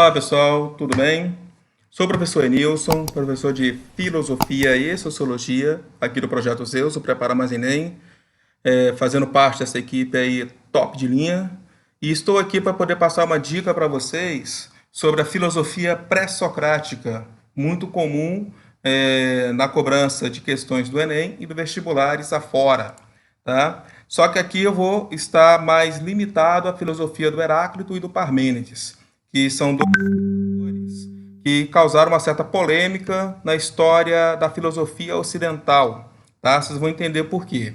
Olá pessoal, tudo bem? Sou o professor Enilson, professor de Filosofia e Sociologia aqui do Projeto Zeus, o Prepara Mais Enem, fazendo parte dessa equipe aí top de linha. E estou aqui para poder passar uma dica para vocês sobre a filosofia pré-socrática, muito comum na cobrança de questões do Enem e do vestibulares afora, tá? Só que aqui eu vou estar mais limitado à filosofia do Heráclito e do Parmênides, que são dois autores que causaram uma certa polêmica na história da filosofia ocidental, tá? Vocês vão entender por quê.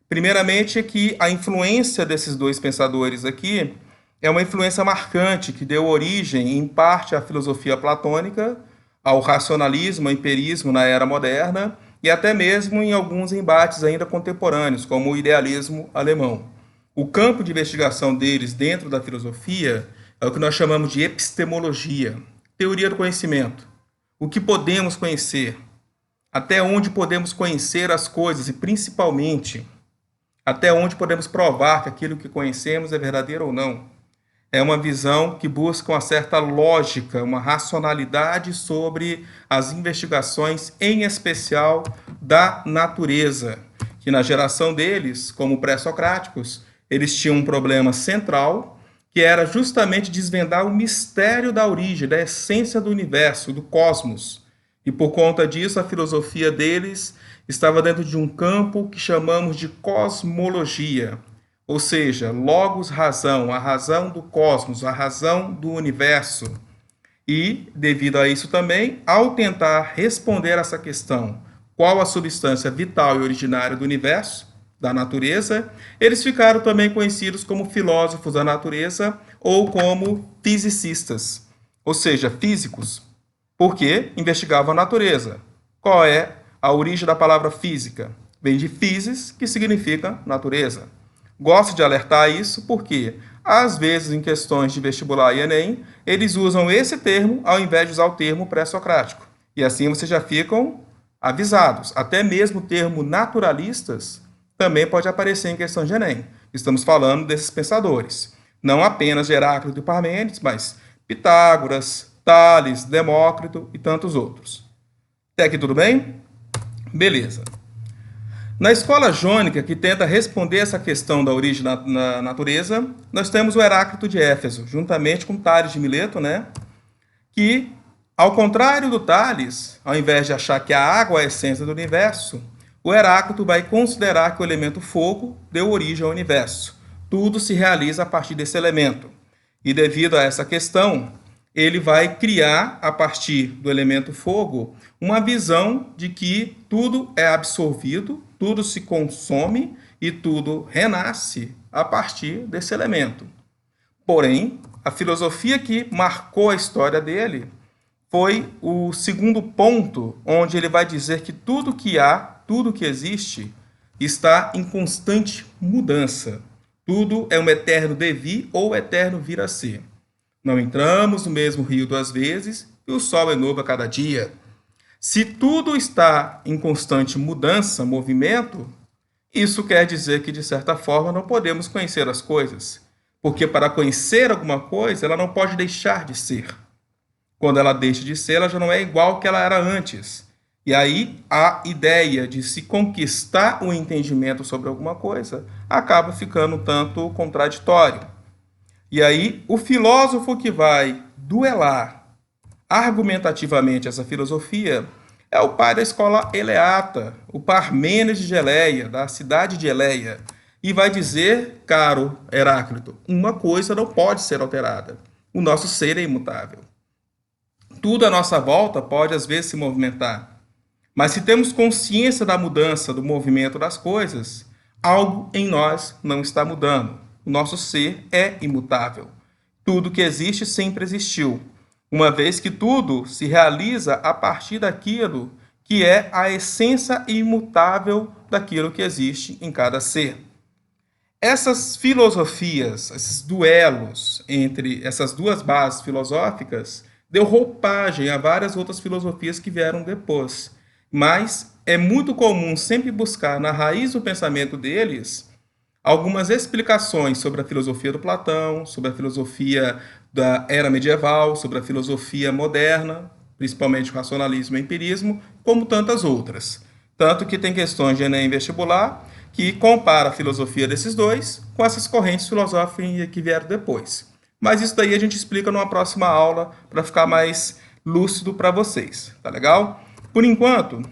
Primeiramente, é que a influência desses dois pensadores aqui é uma influência marcante que deu origem, em parte, à filosofia platônica, ao racionalismo, ao empirismo na era moderna e até mesmo em alguns embates ainda contemporâneos, como o idealismo alemão. O campo de investigação deles dentro da filosofia é o que nós chamamos de epistemologia, teoria do conhecimento. O que podemos conhecer, até onde podemos conhecer as coisas e, principalmente, até onde podemos provar que aquilo que conhecemos é verdadeiro ou não. É uma visão que busca uma certa lógica, uma racionalidade sobre as investigações, em especial da natureza, que na geração deles, como pré-socráticos, eles tinham um problema central, que era justamente desvendar o mistério da origem, da essência do universo, do cosmos. E por conta disso, a filosofia deles estava dentro de um campo que chamamos de cosmologia, ou seja, logos razão, a razão do cosmos, a razão do universo. E, devido a isso também, ao tentar responder essa questão, qual a substância vital e originária do universo, da natureza, eles ficaram também conhecidos como filósofos da natureza ou como fisicistas, ou seja, físicos, porque investigavam a natureza. Qual é a origem da palavra física? Vem de physis, que significa natureza. Gosto de alertar isso porque, às vezes, em questões de vestibular e Enem, eles usam esse termo ao invés de usar o termo pré-socrático. E assim vocês já ficam avisados. Até mesmo o termo naturalistas também pode aparecer em questões de Enem. Estamos falando desses pensadores. Não apenas de Heráclito e Parmênides, mas Pitágoras, Tales, Demócrito e tantos outros. Até aqui tudo bem? Beleza. Na escola jônica, que tenta responder essa questão da origem na natureza, nós temos o Heráclito de Éfeso, juntamente com Tales de Mileto, né? Que, ao contrário do Tales, ao invés de achar que a água é a essência do universo, o Heráclito vai considerar que o elemento fogo deu origem ao universo. Tudo se realiza a partir desse elemento. E devido a essa questão, ele vai criar, a partir do elemento fogo, uma visão de que tudo é absorvido, tudo se consome e tudo renasce a partir desse elemento. Porém, a filosofia que marcou a história dele foi o segundo ponto, onde ele vai dizer que tudo que há, tudo que existe, está em constante mudança. Tudo é um eterno devir ou eterno vir a ser. Não entramos no mesmo rio duas vezes e o sol é novo a cada dia. Se tudo está em constante mudança, movimento, isso quer dizer que, de certa forma, não podemos conhecer as coisas. Porque para conhecer alguma coisa, ela não pode deixar de ser. Quando ela deixa de ser, ela já não é igual ao que ela era antes. E aí, a ideia de se conquistar o entendimento sobre alguma coisa acaba ficando um tanto contraditório. E aí, o filósofo que vai duelar argumentativamente essa filosofia é o pai da escola eleata, o Parmênides de Eleia, da cidade de Eleia, e vai dizer, caro Heráclito, uma coisa não pode ser alterada: o nosso ser é imutável. Tudo à nossa volta pode, às vezes, se movimentar. Mas se temos consciência da mudança, do movimento das coisas, algo em nós não está mudando. O nosso ser é imutável. Tudo que existe sempre existiu, uma vez que tudo se realiza a partir daquilo que é a essência imutável daquilo que existe em cada ser. Essas filosofias, esses duelos entre essas duas bases filosóficas, deu roupagem a várias outras filosofias que vieram depois. Mas é muito comum sempre buscar na raiz do pensamento deles algumas explicações sobre a filosofia do Platão, sobre a filosofia da era medieval, sobre a filosofia moderna, principalmente o racionalismo e o empirismo, como tantas outras. Tanto que tem questões de Enem vestibular que compara a filosofia desses dois com essas correntes filosóficas que vieram depois. Mas isso daí a gente explica numa próxima aula para ficar mais lúcido para vocês, tá legal? Por enquanto,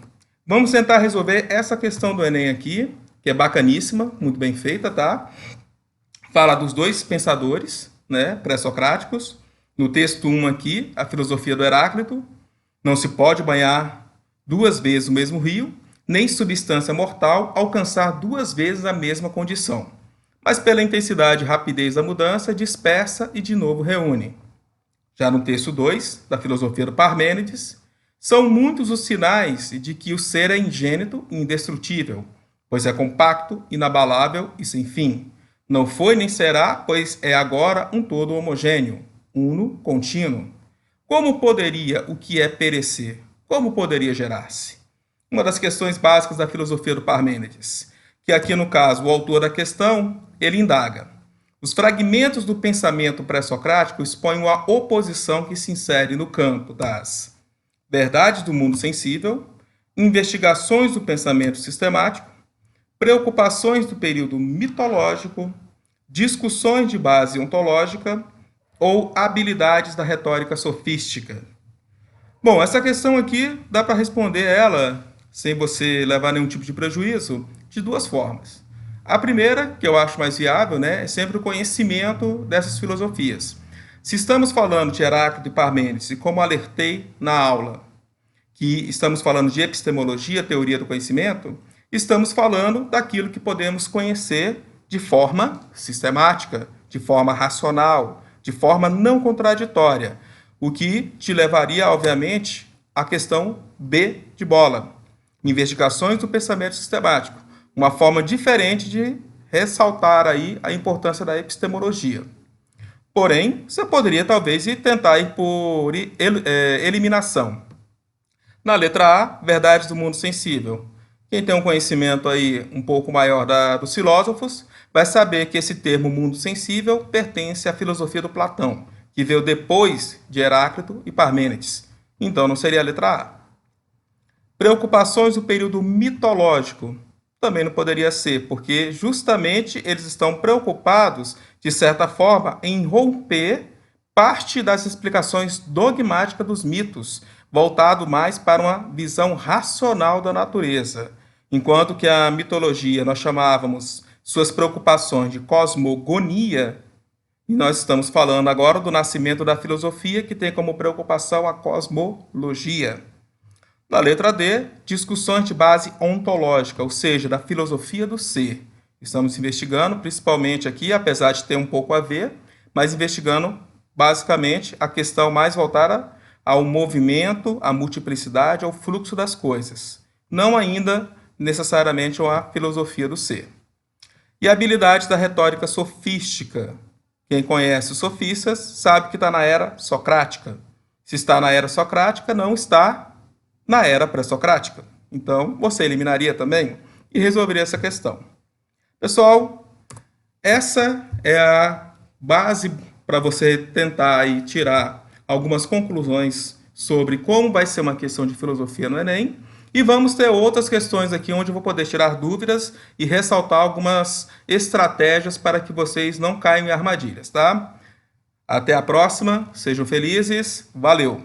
vamos tentar resolver essa questão do Enem aqui, que é bacaníssima, muito bem feita, tá? Fala dos dois pensadores, né, pré-socráticos. No texto 1 aqui, a filosofia do Heráclito. Não se pode banhar duas vezes o mesmo rio, nem substância mortal alcançar duas vezes a mesma condição. Mas pela intensidade e rapidez da mudança, dispersa e de novo reúne. Já no texto 2, da filosofia do Parmênides, são muitos os sinais de que o ser é ingênito e indestrutível, pois é compacto, inabalável e sem fim. Não foi nem será, pois é agora um todo homogêneo, uno, contínuo. Como poderia o que é perecer? Como poderia gerar-se? Uma das questões básicas da filosofia do Parmênides, que aqui no caso o autor da questão, ele indaga. Os fragmentos do pensamento pré-socrático expõem a oposição que se insere no campo das verdades do mundo sensível, investigações do pensamento sistemático, preocupações do período mitológico, discussões de base ontológica ou habilidades da retórica sofística. Bom, essa questão aqui dá para responder ela, sem você levar nenhum tipo de prejuízo, de duas formas. A primeira, que eu acho mais viável, né, é sempre o conhecimento dessas filosofias. Se estamos falando de Heráclito e Parmênides, e como alertei na aula, que estamos falando de epistemologia, teoria do conhecimento, estamos falando daquilo que podemos conhecer de forma sistemática, de forma racional, de forma não contraditória, o que te levaria, obviamente, à questão B de bola, investigações do pensamento sistemático, uma forma diferente de ressaltar aí a importância da epistemologia. Porém, você poderia talvez tentar ir por eliminação. Na letra A, verdades do mundo sensível. Quem tem um conhecimento aí um pouco maior dos filósofos vai saber que esse termo mundo sensível pertence à filosofia do Platão, que veio depois de Heráclito e Parmênides. Então não seria a letra A. Preocupações do período mitológico. Também não poderia ser, porque justamente eles estão preocupados, de certa forma, em romper parte das explicações dogmáticas dos mitos, voltado mais para uma visão racional da natureza, enquanto que a mitologia nós chamávamos suas preocupações de cosmogonia, e nós estamos falando agora do nascimento da filosofia, que tem como preocupação a cosmologia. Na letra D, discussões de base ontológica, ou seja, da filosofia do ser. Estamos investigando, principalmente aqui, apesar de ter um pouco a ver, mas investigando basicamente a questão mais voltada ao movimento, à multiplicidade, ao fluxo das coisas. Não ainda necessariamente a filosofia do ser. E habilidades da retórica sofística. Quem conhece os sofistas sabe que está na era socrática. Se está na era socrática, não está na era pré-socrática. Então, você eliminaria também e resolveria essa questão. Pessoal, essa é a base para você tentar aí tirar algumas conclusões sobre como vai ser uma questão de filosofia no Enem. E vamos ter outras questões aqui onde eu vou poder tirar dúvidas e ressaltar algumas estratégias para que vocês não caiam em armadilhas, tá? Até a próxima, sejam felizes, valeu!